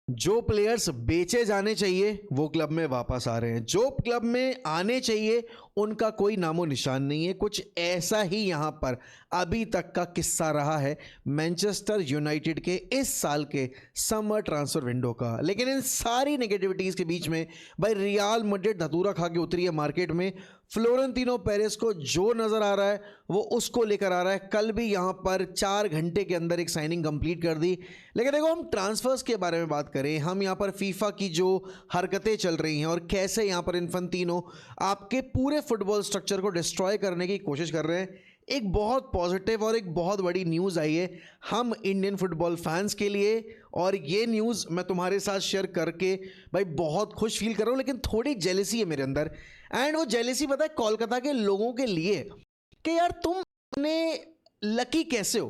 जो प्लेयर्स बेचे जाने चाहिए वो क्लब में वापस आ रहे हैं, जो क्लब में आने चाहिए उनका कोई नामो निशान नहीं है। कुछ ऐसा ही यहां पर अभी तक का किस्सा रहा है मैनचेस्टर यूनाइटेड के इस साल के समर ट्रांसफर विंडो का। लेकिन इन सारी नेगेटिविटीज के बीच में भाई रियल मैड्रिड धतूरा खा के उतरी है मार्केट में। फ्लोरेंटिनो पेरेस को जो नजर आ रहा है वो उसको लेकर आ रहा है। कल भी यहां पर 4 घंटे के अंदर एक साइनिंग कंप्लीट कर दी। लेकिन देखो, हम ट्रांसफर्स के बारे में बात करें, हम यहां पर फीफा की जो हरकतें चल रही हैं और कैसे यहां पर इन्फेंटिनो आपके पूरे फुटबॉल स्ट्रक्चर को डिस्ट्रॉय करने की कोशिश कर रहे हैं, एक बहुत पॉजिटिव और एक बहुत बड़ी न्यूज़ आई है हम इंडियन फुटबॉल फैंस के लिए। और ये न्यूज़ मैं तुम्हारे साथ शेयर करके भाई बहुत खुश फील कर रहा हूँ, लेकिन थोड़ी जेलसी है मेरे अंदर। एंड वो जेलसी पता है कोलकाता के लोगों के लिए कि यार तुम इतने लकी कैसे हो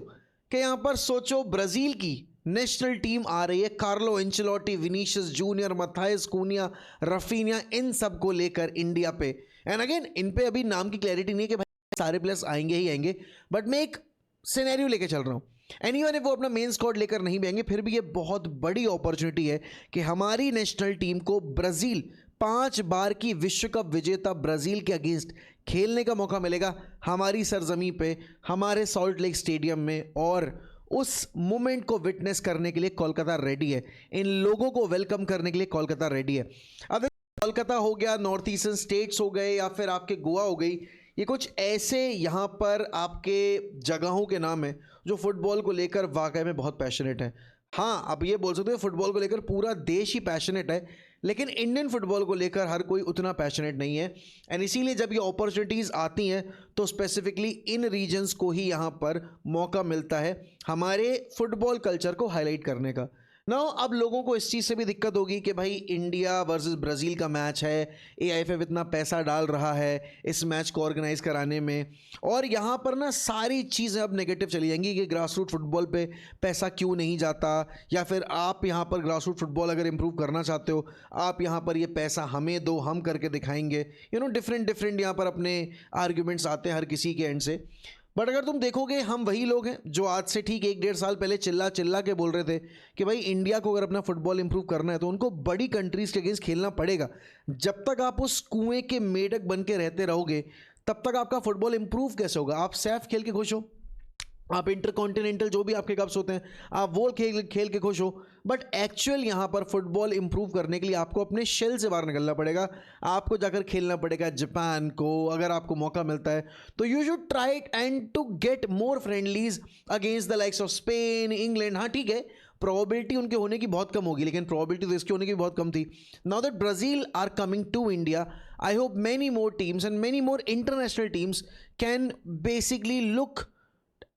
कि यहाँ पर सोचो ब्राज़ील की नेशनल टीम आ रही है, Carlo Ancelotti, Vinicius Junior, Matheus Cunha, Raphinha, इन सब को लेकर इंडिया पे। एंड अगेन इन पे अभी नाम की क्लैरिटी नहीं है कि भाई सारे प्लेयर्स आएंगे ही आएंगे, बट मैं एक सिनेरियो लेके चल रहा हूँ। एंड इवन वो अपना मेन स्क्वाड लेकर नहीं भी आएंगे, फिर भी ये बहुत बड़ी अपॉर्चुनिटी है कि हमारी नेशनल टीम को ब्राज़ील 5 बार की विश्व कप विजेता ब्राज़ील के अगेंस्ट खेलने का मौका मिलेगा हमारी सरजमी पे, हमारे सॉल्ट लेक स्टेडियम में। और उस मोमेंट को विटनेस करने के लिए कोलकाता रेडी है, इन लोगों को वेलकम करने के लिए कोलकाता रेडी है। अब कोलकाता हो गया, नॉर्थ ईस्टर्न स्टेट्स हो गए, या फिर आपके गोवा हो गई, ये कुछ ऐसे यहाँ पर आपके जगहों के नाम हैं जो फुटबॉल को लेकर वाकई में बहुत पैशनेट है। हाँ, आप ये बोल सकते हो फुटबॉल को लेकर पूरा देश ही पैशनेट है, लेकिन इंडियन फुटबॉल को लेकर हर कोई उतना पैशनेट नहीं है। एंड इसीलिए जब ये अपॉर्चुनिटीज़ आती हैं तो स्पेसिफिकली इन रीजन्स को ही यहाँ पर मौका मिलता है हमारे फुटबॉल कल्चर को हाईलाइट करने का। नाउ अब लोगों को इस चीज़ से भी दिक्कत होगी कि भाई इंडिया वर्सेस ब्राज़ील का मैच है, एआईएफएफ इतना पैसा डाल रहा है इस मैच को ऑर्गेनाइज कराने में, और यहाँ पर ना सारी चीज़ें अब नेगेटिव चली जाएंगी कि ग्रास रूट फुटबॉल पे पैसा क्यों नहीं जाता, या फिर आप यहाँ पर ग्रास रूट फुटबॉल अगर इंप्रूव करना चाहते हो आप यहाँ पर ये पैसा हमें दो, हम करके दिखाएंगे। डिफरेंट यहाँ पर अपने आर्ग्यूमेंट्स आते हैं हर किसी के एंड से। बट अगर तुम देखोगे हम वही लोग हैं जो आज से ठीक 1-1.5 साल पहले चिल्ला चिल्ला के बोल रहे थे कि भाई इंडिया को अगर अपना फुटबॉल इंप्रूव करना है तो उनको बड़ी कंट्रीज़ के अगेंस्ट खेलना पड़ेगा। जब तक आप उस कुएं के मेढक बन के रहते रहोगे तब तक आपका फुटबॉल इंप्रूव कैसे होगा। आप सैफ खेल के खुश हो, आप इंटरकॉन्टिनेंटल जो भी आपके कप्स होते हैं आप वो खेल खेल के खुश हो, बट एक्चुअल यहाँ पर फुटबॉल इंप्रूव करने के लिए आपको अपने शेल से बाहर निकलना पड़ेगा। आपको जाकर खेलना पड़ेगा जापान को, अगर आपको मौका मिलता है तो you should try and to get more friendlies against the likes of Spain, England. हाँ ठीक है, प्रोबेबिलिटी उनके होने की बहुत कम होगी, लेकिन प्रोबेबिलिटी तो इसकी होने की बहुत कम थी। Now that Brazil are coming to India, I hope many more teams and many more international teams can basically look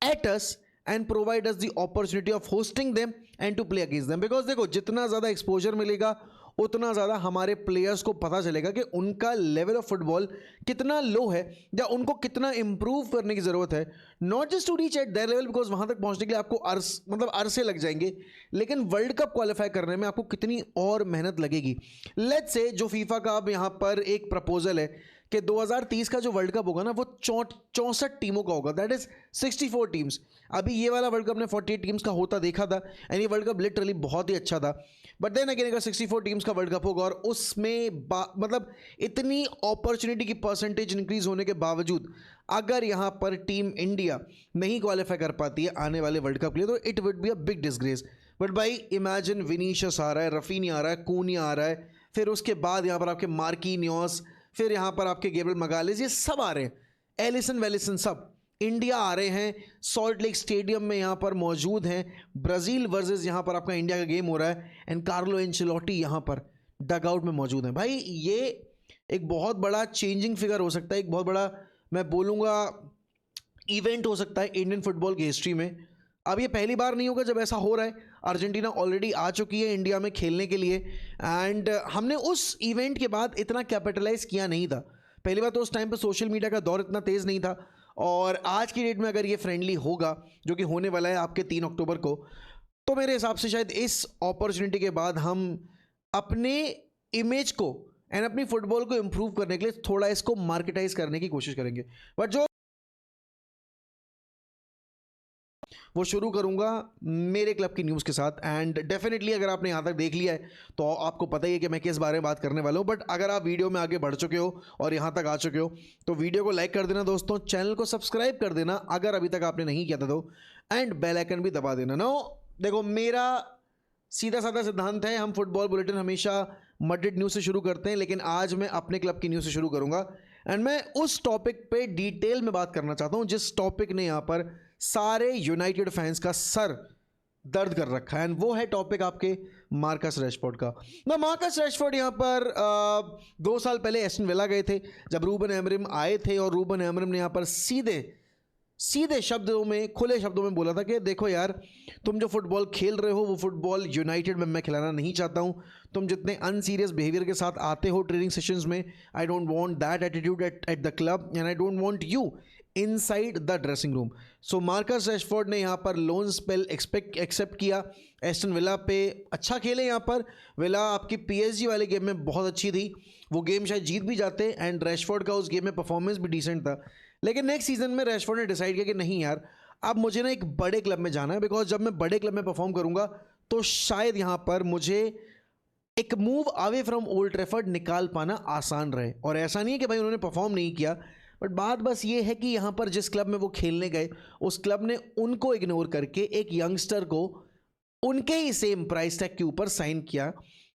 at us and provide us the opportunity of hosting them and to play against them। because देखो, जितना ज़्यादा exposure मिलेगा उतना ज़्यादा हमारे players को पता चलेगा कि उनका लेवल ऑफ फुटबॉल कितना लो है या उनको कितना इंप्रूव करने की ज़रूरत है। Not just to reach at their level, because वहाँ तक पहुँचने के लिए आपको अरसे लग जाएंगे, लेकिन वर्ल्ड कप क्वालिफाई करने में आपको कितनी और मेहनत लगेगी। लेट्स से जो फीफा का अब यहाँ पर एक प्रपोजल है कि 2030 का जो वर्ल्ड कप होगा ना वो 64 टीमों का होगा, दैट इज 64 टीम्स। अभी ये वाला वर्ल्ड कप ने 48 टीम्स का होता देखा था, एंड ये वर्ल्ड कप लिटरली बहुत ही अच्छा था। बट देन अगेन अगर 64 टीम्स का वर्ल्ड कप होगा और उसमें मतलब इतनी अपॉर्चुनिटी की परसेंटेज इंक्रीज होने के बावजूद अगर यहाँ पर टीम इंडिया नहीं क्वालिफाई कर पाती है आने वाले वर्ल्ड कप के लिए तो it would be a big disgrace. But भाई इमेजिन विनीशियस आ रहा है, रफीनी आ रहा है, कूनिया आ रहा है, फिर उसके बाद यहाँ पर आपके मार्किन्योस, फिर यहाँ पर आपके गेब्रियल मगालेस, ये सब आ रहे हैं, एलिसन वेलिसन सब इंडिया आ रहे हैं, सॉल्ट लेक स्टेडियम में यहाँ पर मौजूद हैं। ब्राज़ील वर्सेस यहाँ पर आपका इंडिया का गेम हो रहा है एंड कार्लो एंचेलोटी यहाँ पर डगआउट में मौजूद हैं। भाई ये एक बहुत बड़ा चेंजिंग फिगर हो सकता है, एक बहुत बड़ा मैं बोलूँगा इवेंट हो सकता है इंडियन फुटबॉल की हिस्ट्री में। अब ये पहली बार नहीं होगा जब ऐसा हो रहा है, अर्जेंटीना ऑलरेडी आ चुकी है इंडिया में खेलने के लिए, एंड हमने उस इवेंट के बाद इतना कैपिटलाइज किया नहीं था। पहली बार तो उस टाइम पर सोशल मीडिया का दौर इतना तेज़ नहीं था, और आज की डेट में अगर ये फ्रेंडली होगा जो कि होने वाला है आपके 3 अक्टूबर को, तो मेरे हिसाब से शायद इस अपॉर्चुनिटी के बाद हम अपने इमेज को एंड अपनी फुटबॉल को इम्प्रूव करने के लिए थोड़ा इसको मार्केटाइज करने की कोशिश करेंगे। बट जो वो शुरू करूँगा मेरे क्लब की न्यूज़ के साथ। एंड डेफिनेटली अगर आपने यहाँ तक देख लिया है तो आपको पता ही है कि मैं किस बारे में बात करने वाला हूँ। बट अगर आप वीडियो में आगे बढ़ चुके हो और यहाँ तक आ चुके हो तो वीडियो को लाइक कर देना दोस्तों, चैनल को सब्सक्राइब कर देना अगर अभी तक आपने नहीं किया था तो, एंड बेल आइकन भी दबा देना। नो देखो, मेरा सीधा साधा सिद्धांत है, हम फुटबॉल बुलेटिन हमेशा मड्रिड न्यूज़ से शुरू करते हैं, लेकिन आज मैं अपने क्लब की न्यूज़ से शुरू करूंगा। एंड मैं उस टॉपिक पे डिटेल में बात करना चाहता हूं जिस टॉपिक ने यहाँ पर सारे यूनाइटेड फैंस का सर दर्द कर रखा है, एंड वो है टॉपिक आपके मार्कस रैशफोर्ड का। ना मार्कस रैशफोर्ड यहाँ पर 2 साल पहले एस्टन विला गए थे जब रूबन एमरिम आए थे, और रूबन एमरिम ने यहाँ पर सीधे शब्दों में, खुले शब्दों में बोला था कि देखो यार, तुम जो फुटबॉल खेल रहे हो वो फुटबॉल यूनाइटेड में मैं खिलाना नहीं चाहता हूँ। तुम जितने अनसीरियस बिहेवियर के साथ आते हो ट्रेनिंग सेशंस में, I don't want that attitude at the club and I don't want you inside the dressing room. So Marcus Rashford ने यहाँ पर लोन स्पेल एक्सेप्ट किया, एस्टन विला पे अच्छा खेले। यहाँ पर विला आपकी PSG वाले गेम में बहुत अच्छी थी, वो गेम शायद जीत भी जाते, एंड रैशफोर्ड का उस गेम में परफॉर्मेंस भी डिसेंट था। लेकिन नेक्स्ट सीजन में रैशफोर्ड ने डिसाइड किया कि नहीं यार, अब मुझे ना एक बड़े क्लब में जाना है, बिकॉज जब मैं बड़े क्लब में परफॉर्म करूंगा तो शायद यहाँ पर मुझे एक move away from old Trafford निकाल पाना आसान रहे। और ऐसा नहीं है कि भाई उन्होंने परफॉर्म नहीं किया, बट बात बस ये है कि यहाँ पर जिस क्लब में वो खेलने गए उस क्लब ने उनको इग्नोर करके एक यंगस्टर को उनके ही सेम प्राइस टैग के ऊपर साइन किया,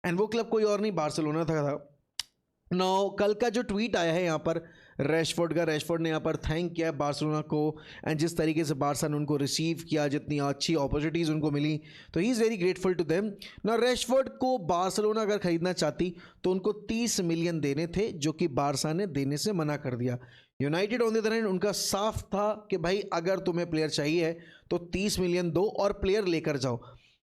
एंड वो क्लब कोई और नहीं, बार्सिलोना था। नो कल का जो ट्वीट आया है यहाँ पर रैशफोर्ड का, रैशफोर्ड ने यहाँ पर थैंक किया बार्सिलोना को, एंड जिस तरीके से बार्सा ने उनको रिसीव किया, जितनी अच्छी अपॉर्चुनिटीज़ उनको मिली, तो he is very grateful to them. ना रैशफोर्ड को बार्सिलोना अगर खरीदना चाहती तो उनको 30 मिलियन देने थे, जो कि बार्सा ने देने से मना कर दिया। United on the other hand उनका साफ था कि भाई अगर तुम्हें प्लेयर चाहिए है तो 30 मिलियन दो और प्लेयर लेकर जाओ।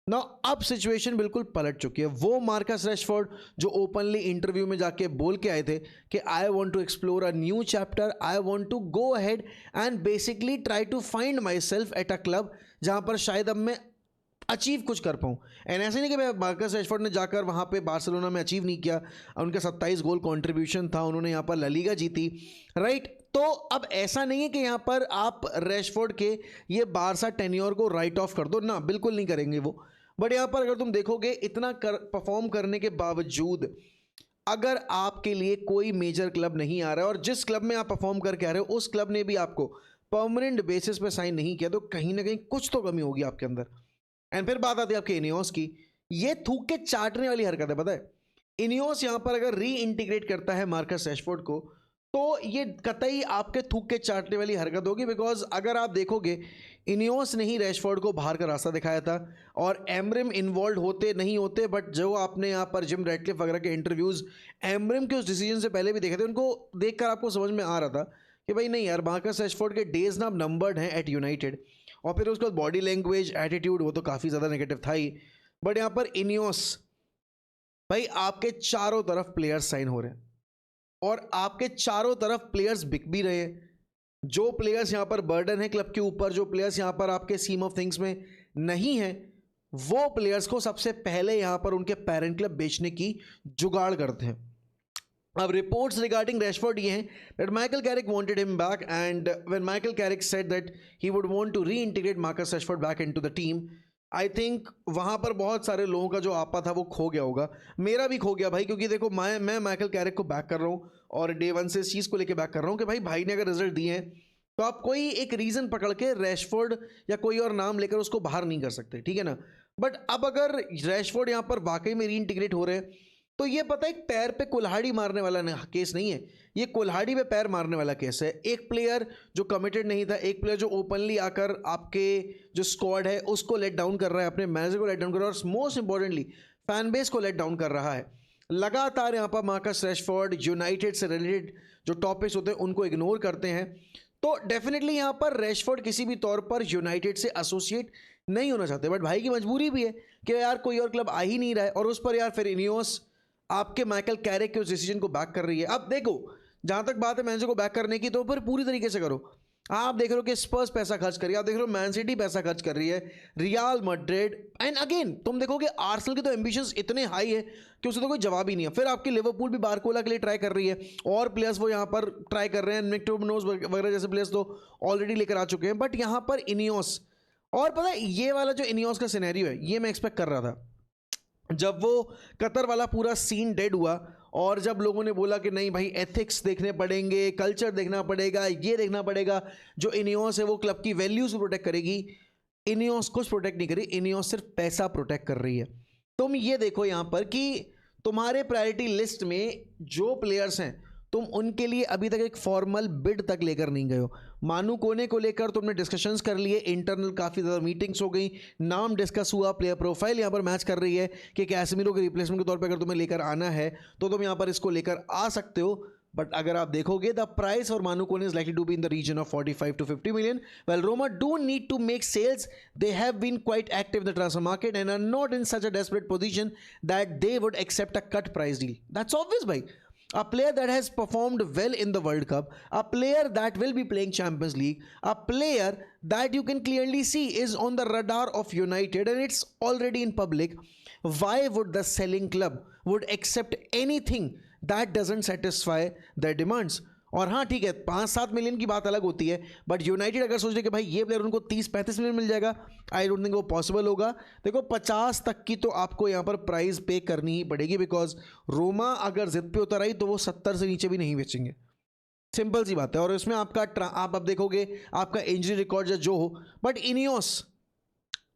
ना अब सिचुएशन बिल्कुल पलट चुकी है। वो मार्कस रैशफोर्ड जो ओपनली इंटरव्यू में जाके बोल के आए थे कि I want to explore a new chapter, I want to go ahead and basically try to find myself at a club जहां पर शायद अब मैं अचीव कुछ कर पाऊँ। एंड ऐसे नहीं कि मार्कस रैशफोर्ड ने जाकर वहाँ पे बार्सिलोना में अचीव नहीं किया, उनका 27 गोल कंट्रीब्यूशन था, उन्होंने यहाँ पर ला लीगा जीती, राइट। तो अब ऐसा नहीं है कि यहाँ पर आप रैशफोर्ड के ये बारसा टेन्योर को राइट ऑफ कर दो, ना बिल्कुल नहीं करेंगे वो। बट यहाँ पर अगर तुम देखोगे इतना परफॉर्म करने के बावजूद अगर आपके लिए कोई मेजर क्लब नहीं आ रहा है और जिस क्लब में आप परफॉर्म करके आ रहे हो उस क्लब ने भी आपको परमानेंट बेसिस पे साइन नहीं किया, तो कहीं ना कहीं कुछ तो कमी होगी आपके अंदर। एंड फिर बात आती है आपके इनियोस की। ये थूक के चाटने वाली हरकत है, पता है। इनियोस यहाँ पर अगर री इंटीग्रेट करता है मार्कस रैशफोर्ड को तो ये कतई आपके थूक के चाटने वाली हरकत होगी, बिकॉज अगर आप देखोगे इनियोस ने ही रैशफोर्ड को बाहर का रास्ता दिखाया था और एमरिम इन्वॉल्व होते नहीं होते, बट जो आपने यहाँ पर जिम रैटक्लिफ वगैरह के इंटरव्यूज़ एमरिम के उस डिसीजन से पहले भी देखे थे, उनको देखकर आपको समझ में आ रहा था कि भाई नहीं यार, मार्कस रैशफोर्ड के डेज ना नंबर्ड हैं एट यूनाइटेड। और फिर उसका बॉडी लैंग्वेज, एटीट्यूड, वो तो काफ़ी ज़्यादा नेगेटिव था ही। बट यहाँ पर इनियोस भाई आपके चारों तरफ प्लेयर्स साइन हो रहे हैं और आपके चारों तरफ प्लेयर्स बिक भी रहे हैं। जो प्लेयर्स यहाँ पर बर्डन है क्लब के ऊपर, जो प्लेयर्स यहाँ पर आपके सीम ऑफ थिंग्स में नहीं है, वो प्लेयर्स को सबसे पहले यहाँ पर उनके पेरेंट क्लब बेचने की जुगाड़ करते हैं। अब रिपोर्ट्स रिगार्डिंग रैशफोर्ड ये हैं that Michael Carrick wanted him back and when Michael Carrick said that he would want to reintegrate Marcus Rashford back into the team, I think वहाँ पर बहुत सारे लोगों का जो आपा था वो खो गया होगा। मेरा भी खो गया भाई, क्योंकि देखो मैं माइकल कैरिक को बैक कर रहा हूँ और डे वन से इस चीज़ को लेकर बैक कर रहा हूँ कि भाई ने अगर रिजल्ट दिए हैं तो आप कोई एक रीज़न पकड़ के रैशफोर्ड या कोई और नाम लेकर उसको बाहर नहीं कर सकते, ठीक है ना। बट अब अगर रैशफोर्ड यहाँ पर वाकई में रीइंटीग्रेट हो रहे हैं तो ये पता है एक पैर पे कुल्हाड़ी मारने वाला केस नहीं है, ये कुल्हाड़ी पे पैर मारने वाला केस है। एक प्लेयर जो कमिटेड नहीं था, एक प्लेयर जो ओपनली आकर आपके जो स्क्वाड है उसको लेट डाउन कर रहा है, अपने मैनेजर को लेट डाउन कर रहा है और मोस्ट इंपॉर्टेंटली फैन बेस को लेट डाउन कर रहा है। लगातार यहाँ पर मार्कस रैशफोर्ड यूनाइटेड से रिलेटेड जो टॉपिक्स होते हैं उनको इग्नोर करते हैं, तो डेफिनेटली यहाँ पर रैशफोर्ड किसी भी तौर पर यूनाइटेड से एसोसिएट नहीं होना चाहते। बट भाई की मजबूरी भी है कि यार कोई और क्लब आ ही नहीं रहा है और उस पर यार फिर इनियोस आपके माइकल कैरिक के उस डिसीजन को बैक कर रही है। अब देखो, जहां तक बात है मैनेजर को बैक करने की, तो फिर पूरी तरीके से करो। आप देख रहे हो कि स्पर्स पैसा खर्च कर रही है, आप देख रहे हो मैन सिटी पैसा खर्च कर रही है, रियल मैड्रिड, एंड अगेन तुम देखोगे आर्सेनल के तो एम्बिशंस इतने हाई है कि उसे तो कोई जवाब ही नहीं है। फिर आपकी लिवरपूल भी बारकोला के लिए ट्राई कर रही है और प्लेयर्स वो यहाँ पर ट्राई कर रहे हैं, मिक्टोमनोस वगैरह जैसे प्लेयर्स तो ऑलरेडी लेकर आ चुके हैं। बट यहाँ पर इनियोस और पता है ये वाला जो इनियोस का सिनेरियो है ये मैं एक्सपेक्ट कर रहा था जब वो कतर वाला पूरा सीन डेड हुआ और जब लोगों ने बोला कि नहीं भाई एथिक्स देखने पड़ेंगे, कल्चर देखना पड़ेगा, ये देखना पड़ेगा, जो इनियोस है वो क्लब की वैल्यूज प्रोटेक्ट करेगी। इनियोस कुछ प्रोटेक्ट नहीं करी, इनियोस सिर्फ पैसा प्रोटेक्ट कर रही है। तुम ये देखो यहां पर कि तुम्हारे प्रायोरिटी लिस्ट में जो प्लेयर्स हैं तुम उनके लिए अभी तक एक फॉर्मल बिड तक लेकर नहीं गए हो। मानू कोने को लेकर तुमने डिस्कशंस कर लिए, इंटरनल काफ़ी ज़्यादा मीटिंग्स हो गई, नाम डिस्कस हुआ, प्लेयर प्रोफाइल यहाँ पर मैच कर रही है कि कैसेमीरो के रिप्लेसमेंट के तौर पे अगर तुम्हें लेकर आना है तो तुम यहाँ पर इसको लेकर आ सकते हो। बट अगर आप देखोगे the price for Manu Kone is likely to be in the region of 45 to 50 million. Well, Roma do need to make sales. They have been quite active in the transfer market and are not in such a desperate position that they would accept a cut price deal. That's obvious, bhai. A player that has performed well in the World Cup, a player that will be playing Champions League, a player that you can clearly see is on the radar of United and it's already in public. Why would the selling club would accept anything that doesn't satisfy their demands? और हाँ ठीक है 5-7 million की बात अलग होती है, but United अगर सोच रहे कि भाई ये प्लेयर उनको 30-35 मिलियन मिल जाएगा, आई डोंट थिंक वो पॉसिबल होगा। देखो 50 तक की तो आपको यहाँ पर प्राइस पे करनी ही पड़ेगी, बिकॉज रोमा अगर जिद पे उतर आई तो वो 70 से नीचे भी नहीं बेचेंगे, सिंपल सी बात है। और इसमें आपका आप अब देखोगे आपका इंजरी रिकॉर्ड जो हो, बट इनियोस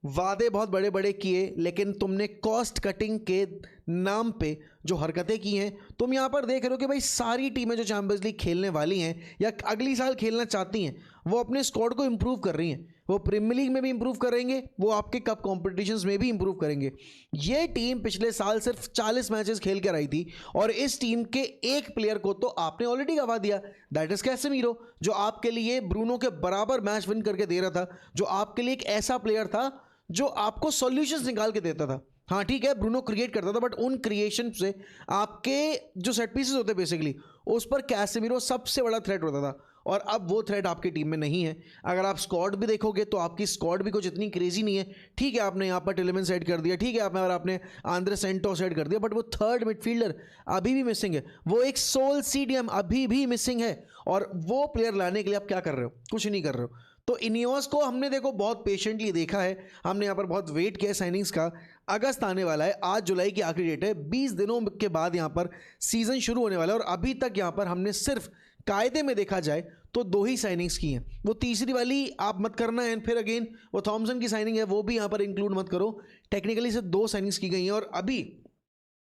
वादे बहुत बड़े बड़े किए लेकिन तुमने कॉस्ट कटिंग के नाम पे जो हरकतें की हैं, तुम यहाँ पर देख रहे हो कि भाई सारी टीमें जो चैंपियंस लीग खेलने वाली हैं या अगली साल खेलना चाहती हैं वो अपने स्क्वाड को इंप्रूव कर रही हैं, वो प्रीमियर लीग में भी इंप्रूव करेंगे, वो आपके कप कॉम्पिटिशन्स में भी इंप्रूव करेंगे। ये टीम पिछले साल सिर्फ 40 मैचेस खेल कर आई थी और इस टीम के एक प्लेयर को तो आपने ऑलरेडी गवा दिया, दैट इज कैसेमीरो, जो आपके लिए ब्रूनो के बराबर मैच विन करके दे रहा था, जो आपके लिए एक ऐसा प्लेयर था जो आपको सॉल्यूशंस निकाल के देता था। हाँ ठीक है ब्रूनो क्रिएट करता था, बट उन क्रिएशन से आपके जो सेट पीसेस होते बेसिकली उस पर कैसेमीरो सबसे बड़ा थ्रेट होता था, और अब वो थ्रेट आपकी टीम में नहीं है। अगर आप स्क्वाड भी देखोगे तो आपकी स्क्वाड भी कुछ इतनी क्रेजी नहीं है। ठीक है आपने यहाँ पर टिलेमेंस ऐड कर दिया, ठीक है आपने आंद्रे सेंटोस ऐड कर दिया, बट वो थर्ड मिडफील्डर अभी भी मिसिंग है, वो एक सोल सीडीएम अभी भी मिसिंग है, और वो प्लेयर लाने के लिए आप क्या कर रहे हो? कुछ नहीं कर रहे हो। तो इनियोस को हमने देखो बहुत पेशेंटली देखा है, हमने यहाँ पर बहुत वेट किया साइनिंग्स का। अगस्त आने वाला है, आज जुलाई की आखिरी डेट है, 20 दिनों के बाद यहाँ पर सीजन शुरू होने वाला है, और अभी तक यहाँ पर हमने सिर्फ कायदे में देखा जाए तो 2 ही साइनिंग्स की हैं। वो तीसरी वाली आप मत करना है, फिर अगेन वो थॉमसन की साइनिंग है वो भी यहाँ पर इंक्लूड मत करो। टेक्निकली से 2 साइनिंग्स की गई हैं, और अभी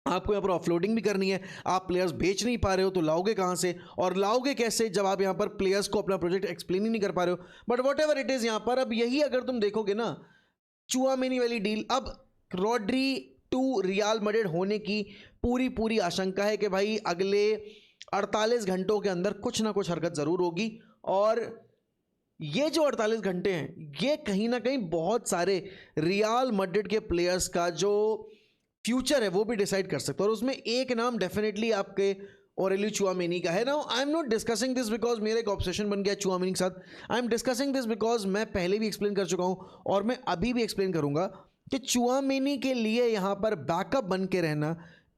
आपको यहाँ पर ऑफलोडिंग भी करनी है। आप प्लेयर्स बेच नहीं पा रहे हो तो लाओगे कहाँ से, और लाओगे कैसे जब आप यहाँ पर प्लेयर्स को अपना प्रोजेक्ट एक्सप्लेन ही नहीं कर पा रहे हो। But what ever it is, यहाँ पर अब यही अगर तुम देखोगे ना चुआमेनी वाली डील, अब रॉड्री टू रियल मैड्रिड होने की पूरी आशंका है कि भाई अगले 48 घंटों के अंदर कुछ ना कुछ हरकत ज़रूर होगी, और ये जो 48 घंटे हैं ये कहीं ना कहीं बहुत सारे रियल मैड्रिड के प्लेयर्स का जो फ्यूचर है वो भी डिसाइड कर सकते हो, और उसमें एक नाम डेफिनेटली आपके ऑरेलियो चुआमेनी का है ना। I am not discussing this because मेरा एक ऑब्सेशन बन गया चुआमेनी के साथ, I am discussing this because मैं पहले भी एक्सप्लेन कर चुका हूँ और मैं अभी भी एक्सप्लेन करूँगा कि चुआमेनी के लिए यहाँ पर बैकअप बन के रहना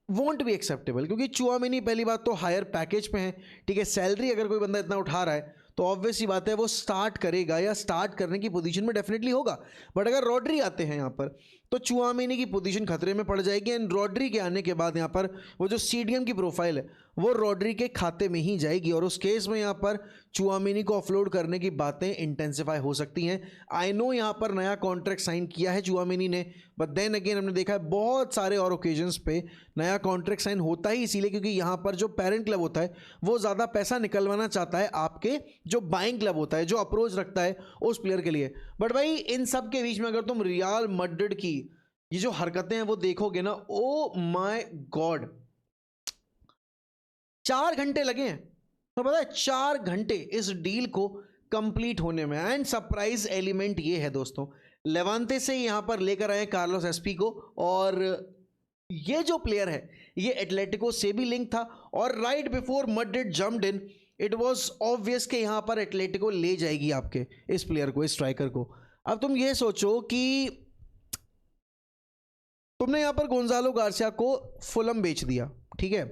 वॉन्ट बी एक्सेप्टेबल, क्योंकि चुआमेनी पहली बात तो हायर पैकेज पे है, ठीक है, सैलरी अगर कोई बंदा इतना उठा रहा है तो ऑब्वियस ही बात है वो स्टार्ट करेगा या स्टार्ट करने की पोजीशन में डेफिनेटली होगा। बट अगर रॉड्री आते हैं यहाँ पर तो चुआमेनी की पोजीशन खतरे में पड़ जाएगी, एंड रॉड्री के आने के बाद यहाँ पर वो जो सीडीएम की प्रोफाइल है वो रॉड्री के खाते में ही जाएगी, और उस केस में यहाँ पर चुआमेनी को ऑफलोड करने की बातें इंटेंसिफाई हो सकती हैं। आई नो यहाँ पर नया कॉन्ट्रैक्ट साइन किया है चुआमेनी ने, बट देन अगेन हमने देखा है बहुत सारे और ओकेजन्स पे नया कॉन्ट्रैक्ट साइन होता ही इसीलिए क्योंकि यहाँ पर जो पेरेंट क्लब होता है वो ज़्यादा पैसा निकलवाना चाहता है आपके जो बाइंग क्लब होता है, जो अप्रोच रखता है उस प्लेयर के लिए। बट भाई इन सब के बीच में अगर तुम रियल मैड्रिड की ये जो हरकतें हैं वो देखोगे ना, ओ माय गॉड, 4 घंटे लगे हैं, तो पता है 4 घंटे इस डील को कंप्लीट होने में। एंड सरप्राइज एलिमेंट ये है दोस्तों, लेवांते से यहां पर लेकर आए कार्लोस एस्पी को, और ये जो प्लेयर है ये एटलेटिको से भी लिंक था, और right before Madrid jumped in it was obvious कि यहां पर एटलेटिको ले जाएगी आपके इस प्लेयर को, इस स्ट्राइकर को। अब तुम ये सोचो कि तुमने यहां पर गोंजालो गार्सिया को फुलम बेच दिया, ठीक है,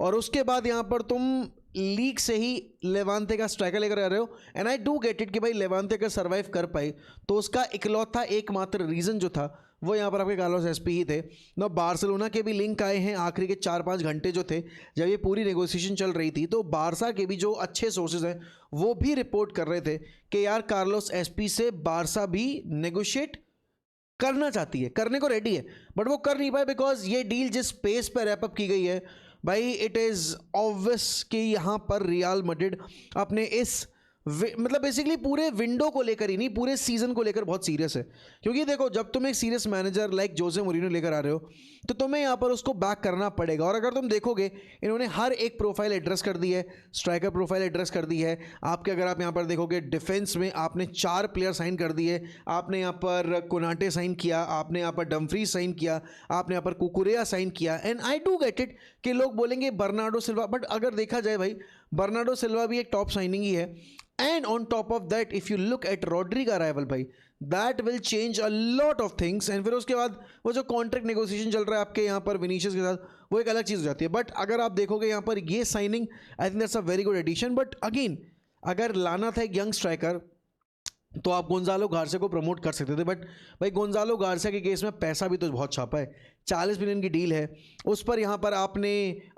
और उसके बाद यहां पर तुम लीग से ही लेवांते का स्ट्राइकर लेकर आ रहे हो, and I do get it कि भाई लेवांते अगर सर्वाइव कर पाई तो उसका इकलौता एकमात्र रीज़न जो था वो यहाँ पर आपके कार्लोस एसपी ही थे ना। बार्सिलोना के भी लिंक आए हैं आखिरी के 4-5 घंटे जो थे जब ये पूरी नेगोशिएशन चल रही थी, तो बारसा के भी जो अच्छे सोर्सेज हैं वो भी रिपोर्ट कर रहे थे कि यार कार्लोस एसपी से बारसा भी नेगोशिएट करना चाहती है, करने को रेडी है, बट वो कर नहीं पाए बिकॉज ये डील जिस पेस पर रैपअप की गई है भाई, इट इज़ ऑब्वियस कि यहाँ पर रियल मैड्रिड अपने इस मतलब बेसिकली पूरे विंडो को लेकर ही नहीं, पूरे सीजन को लेकर बहुत सीरियस है। क्योंकि देखो, जब तुम एक सीरियस मैनेजर लाइक जोसे मोरिनो लेकर आ रहे हो तो तुम्हें यहाँ पर उसको बैक करना पड़ेगा। और अगर तुम देखोगे इन्होंने हर एक प्रोफाइल एड्रेस कर दी है, स्ट्राइकर प्रोफाइल एड्रेस कर दी है आपके। अगर आप यहाँ पर देखोगे डिफेंस में आपने 4 प्लेयर साइन कर दिए, आपने यहाँ पर कोनाटे साइन किया, आपने यहाँ पर डम्फ्रीज साइन किया, आपने यहाँ पर कुकुरेया साइन किया। And I do get it कि लोग बोलेंगे बर्नार्डो सिल्वा, बट अगर देखा जाए भाई बर्नार्डो सिल्वा भी एक टॉप साइनिंग ही है। And on top of that if you look at Rodri का अराइवल भाई, that will change a lot of things. And फिर उसके बाद वो जो कॉन्ट्रैक्ट नेगोशिएशन चल रहा है आपके यहाँ पर विनीशियस के साथ, वो एक अलग चीज़ हो जाती है। बट अगर आप देखोगे यहाँ पर ये signing, I think that's a very good addition. But again अगर लाना था एक यंग स्ट्राइकर तो आप गोंजालो गार्सिया को प्रमोट कर सकते थे, बट भाई गोंजालो गार्सिया के केस में पैसा भी तो बहुत छापा है, 40 मिलियन की डील है उस पर। यहाँ पर आपने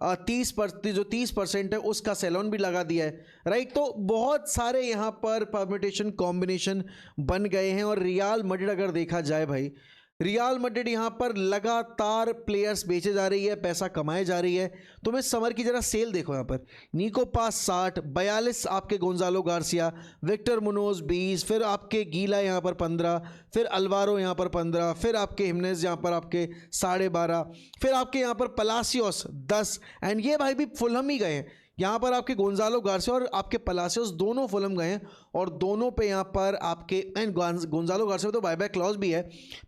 30% है उसका सेलोन भी लगा दिया है, राइट। तो बहुत सारे यहाँ पर परम्यूटेशन कॉम्बिनेशन बन गए हैं। और रियल मैड्रिड अगर देखा जाए भाई, रियल मैड्रिड यहाँ पर लगातार प्लेयर्स बेचे जा रही है, पैसा कमाए जा रही है। तो मैं समर की जरा सेल देखो, यहाँ पर निको पास 60, 42 आपके गोंजालो गार्सिया, विक्टर मुनोज 20, फिर आपके गीला यहाँ पर 15, फिर अल्वारो यहाँ पर 15, फिर आपके हिमनेज यहाँ पर आपके 12.5, फिर आपके यहाँ पर पलासियोस 10। एंड ये भाई भी फुलहम ही गए हैं यहाँ पर, आपके गोंजालो गार्सिया और आपके पलासियोस दोनों फुलहम गए हैं। और दोनों पे यहाँ पर आपके एंड गोंजालो गार्सिया तो बायबैक क्लॉज भी है,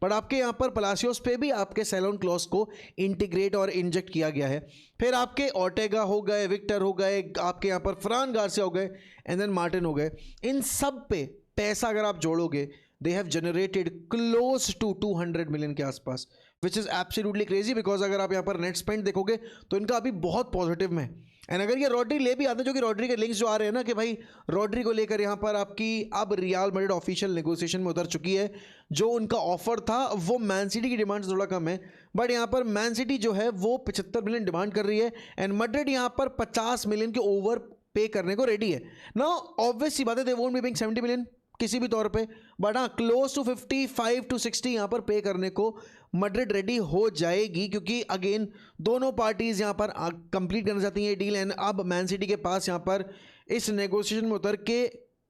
बट आपके यहाँ पर पलासियोस पे भी आपके सेलोन क्लॉज को इंटीग्रेट और इंजेक्ट किया गया है। फिर आपके ऑर्टेगा हो गए, विक्टर हो गए, आपके यहाँ पर फ्रान गार्सिया हो गए, एंड देन मार्टिन हो गए। इन सब पे पैसा अगर आप जोड़ोगे, they have generated close to 200 million के आसपास, which is absolutely crazy. Because अगर आप यहाँ पर नेट स्पेंड देखोगे तो इनका अभी बहुत पॉजिटिव में। एंड अगर ये रॉड्री ले भी आते हैं, जो कि रॉड्री के लिंक्स जो आ रहे हैं ना कि भाई रॉड्री को लेकर यहाँ पर आपकी अब रियल मैड्रिड ऑफिशियल नेगोशिएशन में उतर चुकी है। जो उनका ऑफर था वो मैन सिटी की डिमांड से थोड़ा कम है, बट यहाँ पर मैन सिटी जो है वो 75 मिलियन डिमांड कर रही है, एंड मैड्रिड यहाँ पर 50 मिलियन के ओवर पे करने को रेडी है। ना ऑब्वियस सी बात है, they won't be paying 70 million किसी भी तौर पे, बट हाँ क्लोज टू 55 to 60 यहाँ पर पे करने को मैड्रिड रेडी हो जाएगी। क्योंकि अगेन दोनों पार्टीज यहाँ पर कंप्लीट करना चाहती हैं डील। एंड अब मैन सिटी के पास यहाँ पर इस नेगोशिएशन में उतर के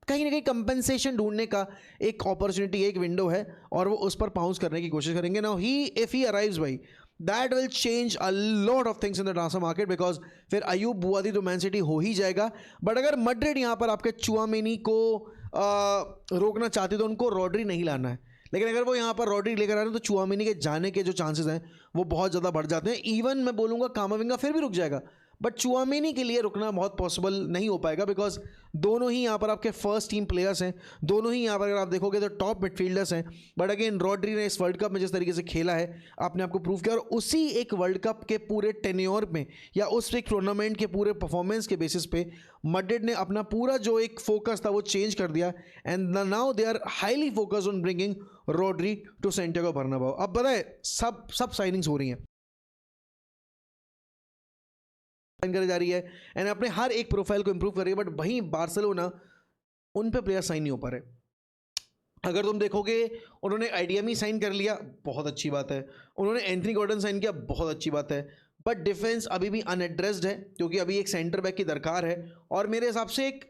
कहीं ना कहीं कंपेंसेशन ढूंढने का एक अपॉर्चुनिटी, एक विंडो है, और वो उस पर पाउंस करने की कोशिश करेंगे। Now he if he arrives भाई, that will change a lot of things in the transfer market, because फिर अयूब बुआदी तो मैन सिटी हो ही जाएगा। बट अगर मैड्रिड यहाँ पर आपके चुआमेनी को रोकना चाहती तो उनको रॉड्री नहीं लाना है, लेकिन अगर वो यहाँ पर रॉड्री लेकर आ रहे हैं तो चुआमेनी के जाने के जो चांसेस हैं वो बहुत ज़्यादा बढ़ जाते हैं। इवन मैं बोलूँगा कामाविंगा फिर भी रुक जाएगा, बट चुआमेनी के लिए रुकना बहुत पॉसिबल नहीं हो पाएगा, बिकॉज दोनों ही यहाँ पर आपके फर्स्ट टीम प्लेयर्स हैं, दोनों ही यहाँ पर अगर आप देखोगे तो टॉप मिडफील्डर्स हैं। बट अगेन रॉड्री ने इस वर्ल्ड कप में जिस तरीके से खेला है अपने आप को प्रूव किया, और उसी एक वर्ल्ड कप के पूरे टेन्योर में या उस एक टूर्नामेंट के पूरे परफॉर्मेंस के बेसिस पे मैड्रिड ने अपना पूरा जो एक फोकस था वो चेंज कर दिया। And now they are highly focused on bringing Rodri to Santiago Bernabeu. अब बताए सब साइनिंग्स हो रही हैं, करी जा रही है, एंड अपने हर एक प्रोफाइल को इंप्रूव कर रही है, बट वहीं बार्सिलोना उन पे प्लेयर साइन नहीं हो पा रहे। अगर तुम देखोगे उन्होंने आईडीएमई साइन कर लिया, बहुत अच्छी बात है, उन्होंने एंथनी गॉर्डन साइन किया, बहुत अच्छी बात है, बट डिफेंस अभी भी अनएड्रेस्ड है, क्योंकि अभी एक सेंटर बैक की दरकार है, और मेरे हिसाब से एक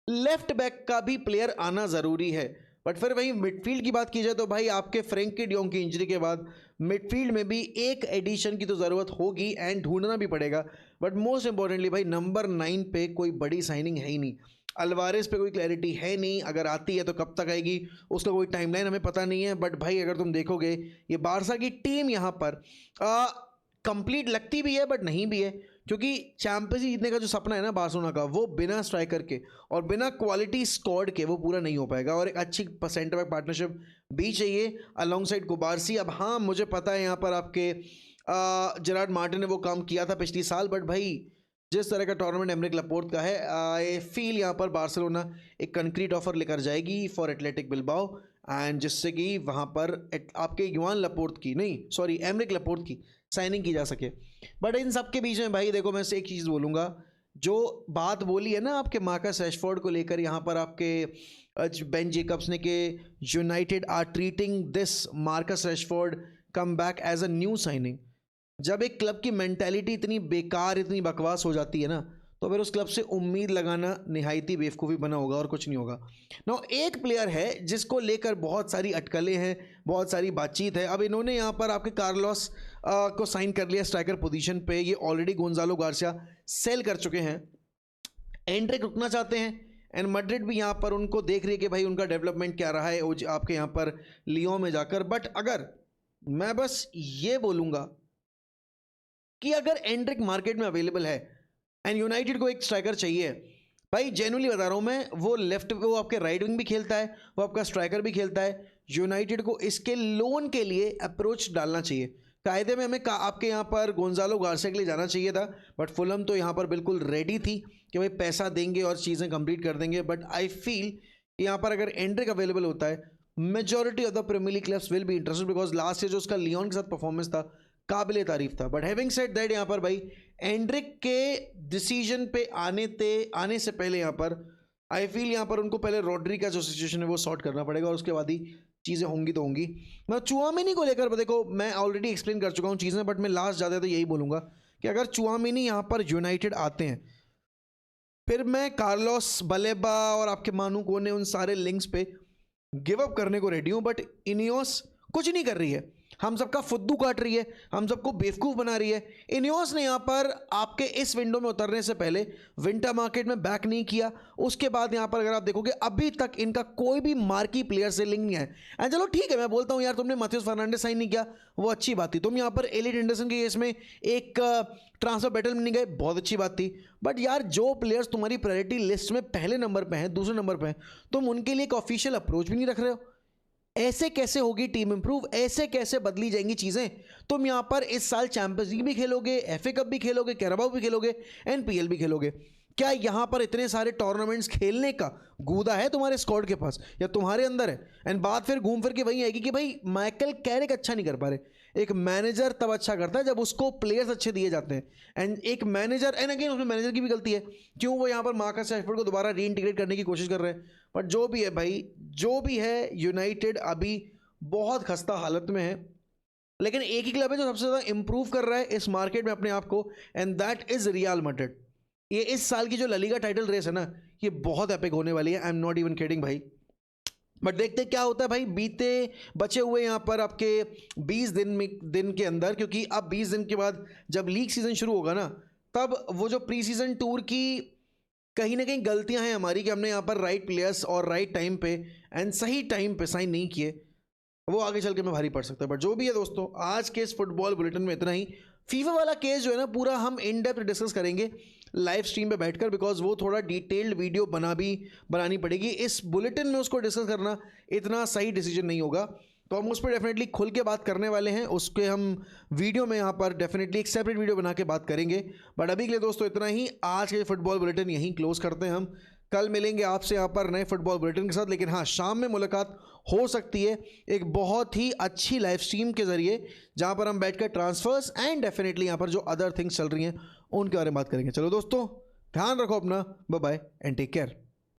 लेफ्ट बैक का भी प्लेयर आना ज़रूरी है। बट फिर वहीं मिडफील्ड की बात की जाए तो भाई आपके फ्रैंकी डियोंग की इंजरी के बाद मिडफील्ड में भी एक एडिशन की तो ज़रूरत होगी एंड ढूंढना भी पड़ेगा। बट मोस्ट इंपॉर्टेंटली भाई नंबर 9 पे कोई बड़ी साइनिंग है ही नहीं, अल्वारेस पे कोई क्लैरिटी है नहीं, अगर आती है तो कब तक आएगी उसका कोई टाइमलाइन हमें पता नहीं है। बट भाई अगर तुम देखोगे ये बारसा की टीम यहाँ पर कंप्लीट लगती भी है बट नहीं भी है, क्योंकि चैंपियंस लीग जीतने का जो सपना है ना बार्सिलोना का, वो बिना स्ट्राइकर के और बिना क्वालिटी स्क्वाड के वो पूरा नहीं हो पाएगा, और एक अच्छी सेंटर बैक पार्टनरशिप भी चाहिए अलॉन्ग साइड कुबारसी। अब हाँ मुझे पता है यहाँ पर आपके जेरार्ड मार्टिन ने वो काम किया था पिछली साल, बट भाई जिस तरह का टूर्नामेंट एमरिक लपोर्ट का है, आई फील यहाँ पर बार्सिलोना एक कंक्रीट ऑफर लेकर जाएगी फॉर एथलेटिक बिल्बाओ, एंड जिससे कि वहाँ पर आपके युआन लपोर्ट की नहीं सॉरी एमरिक लपोर्ट की साइनिंग की जा सके। बट इन सब के बीच में भाई देखो, मैं से एक चीज़ बोलूँगा, जो बात बोली है ना आपके मार्कस रैशफोर्ड को लेकर यहाँ पर आपके बेन जेकब्स ने कि United are treating this Marcus Rashford come back as a new signing. जब एक क्लब की मेंटालिटी इतनी बेकार इतनी बकवास हो जाती है ना, तो फिर उस क्लब से उम्मीद लगाना निहायती बेवकूफ़ी बना होगा और कुछ नहीं होगा। नो, एक प्लेयर है जिसको लेकर बहुत सारी अटकलें हैं, बहुत सारी बातचीत है। अब इन्होंने यहाँ पर आपके कार्लोस को साइन कर लिया स्ट्राइकर पोजीशन पे। ये ऑलरेडी गोंजालो गार्सिया सेल कर चुके हैं। एंड्रिक रुकना चाहते हैं एंड मैड्रिड भी यहाँ पर उनको देख रही है कि भाई उनका डेवलपमेंट क्या रहा है आपके यहाँ पर लियोन में जाकर। बट अगर मैं बस ये बोलूँगा कि अगर एंड्रिक मार्केट में अवेलेबल है एंड यूनाइटेड को एक स्ट्राइकर चाहिए, भाई जेन्युइनली बता रहा हूँ मैं, वो आपके राइट विंग भी खेलता है, वो आपका स्ट्राइकर भी खेलता है। यूनाइटेड को इसके लोन के लिए अप्रोच डालना चाहिए। कायदे में हमें आपके यहाँ पर गोंजालो गार्सिया के लिए जाना चाहिए था, बट फुलहम तो यहाँ पर बिल्कुल रेडी थी कि भाई पैसा देंगे और चीज़ें कंप्लीट कर देंगे। बट आई फील यहाँ पर अगर एंड्रिक अवेलेबल होता है, majority of the Premier League clubs will be interested, because last year जो उसका लियोन के साथ परफॉर्मेंस था काबिल तारीफ था। बट हैविंग सेड दैट, यहाँ पर भाई एंड्रिक के डिसीजन पे आने से पहले यहाँ पर आई फील यहाँ पर उनको पहले रॉड्री का जो सिचुएशन है वो सॉर्ट करना पड़ेगा और उसके बाद ही चीज़ें होंगी तो होंगी। मैं चुआमेनी को लेकर देखो, मैं ऑलरेडी एक्सप्लेन कर चुका हूँ चीज़ें, बट मैं लास्ट ज़्यादा तो यही बोलूँगा कि अगर चुआमेनी यहाँ पर यूनाइटेड आते हैं, फिर मैं कार्लोस बलेबा और आपके मानू कोने उन सारे लिंक्स पे गिव अप करने को रेडी हूँ। बट इनियोस कुछ नहीं कर रही है, हम सबका फुद्दू काट रही है, हम सबको बेवकूफ़ बना रही है। इनियोस ने यहाँ पर आपके इस विंडो में उतरने से पहले विंटर मार्केट में बैक नहीं किया। उसके बाद यहाँ पर अगर आप देखोगे अभी तक इनका कोई भी मार्की प्लेयर से लिंक नहीं है। एंड चलो ठीक है, मैं बोलता हूँ यार तुमने मैथ्यूस फर्नांडिस साइन नहीं किया, वो अच्छी बात थी। तुम यहाँ पर एलिट एंडरसन के केस में एक ट्रांसफर बैटल में नहीं गए, बहुत अच्छी बात थी। बट यार जो प्लेयर्स तुम्हारी प्रायोरिटी लिस्ट में पहले नंबर पर हैं, दूसरे नंबर पर हैं, तुम उनके लिए एक ऑफिशियल अप्रोच भी नहीं रख रहे हो। ऐसे कैसे होगी टीम इंप्रूव? ऐसे कैसे बदली जाएंगी चीज़ें? तुम यहाँ पर इस साल चैंपियंस लीग भी खेलोगे, एफए कप भी खेलोगे, कैराबाओ भी खेलोगे, एनपीएल भी खेलोगे। क्या यहाँ पर इतने सारे टूर्नामेंट्स खेलने का गूदा है तुम्हारे स्क्वाड के पास या तुम्हारे अंदर है? एंड बात फिर घूम फिर के वही आएगी कि भाई माइकल कैरिक अच्छा नहीं कर पा रहे। एक मैनेजर तब अच्छा करता है जब उसको प्लेयर्स अच्छे दिए जाते हैं। एंड एक मैनेजर, एंड अगेन उसमें मैनेजर की भी गलती है, क्यों वो यहाँ पर मार्कस रैशफोर्ड को दोबारा रीइंटीग्रेट करने की कोशिश कर रहे हैं। बट जो भी है भाई, जो भी है, यूनाइटेड अभी बहुत खस्ता हालत में है। लेकिन एक ही क्लब है जो सबसे ज़्यादा इंप्रूव कर रहा है इस मार्केट में अपने आप को, and that is real Madrid. ये इस साल की जो ला लीगा टाइटल रेस है ना, ये बहुत एपिक होने वाली है। I am not even kidding भाई। बट देखते क्या होता है भाई बीते बचे हुए यहाँ पर आपके 20 दिन के अंदर, क्योंकि अब 20 दिन के बाद जब लीग सीजन शुरू होगा ना, तब वो जो प्री सीजन टूर की कहीं ना कहीं गलतियां हैं हमारी कि हमने यहाँ पर राइट प्लेयर्स और राइट टाइम पे एंड सही टाइम पे साइन नहीं किए, वो आगे चल के मैं भारी पड़ सकता है। बट जो भी है दोस्तों, आज के इस फुटबॉल बुलेटिन में इतना ही। फीफा वाला केस जो है ना, पूरा हम इन डेप्थ डिस्कस करेंगे लाइव स्ट्रीम पे बैठकर, बिकॉज वो थोड़ा डिटेल्ड वीडियो बनानी पड़ेगी। इस बुलेटिन में उसको डिस्कस करना इतना सही डिसीजन नहीं होगा, तो हम उस पर डेफिनेटली खुल के बात करने वाले हैं। उसके हम वीडियो में यहाँ पर डेफिनेटली एक सेपरेट वीडियो बना के बात करेंगे। बट अभी के लिए दोस्तों इतना ही। आज के फुटबॉल बुलेटिन यहीं क्लोज करते हैं हम। कल मिलेंगे आपसे यहाँ पर नए फुटबॉल बुलेटिन के साथ। लेकिन हाँ, शाम में मुलाकात हो सकती है एक बहुत ही अच्छी लाइव स्ट्रीम के जरिए, जहाँ पर हम बैठकर ट्रांसफर्स एंड डेफिनेटली यहाँ पर जो अदर थिंग्स चल रही हैं उनके बारे में बात करेंगे। चलो दोस्तों, ध्यान रखो अपना, bye bye and take care.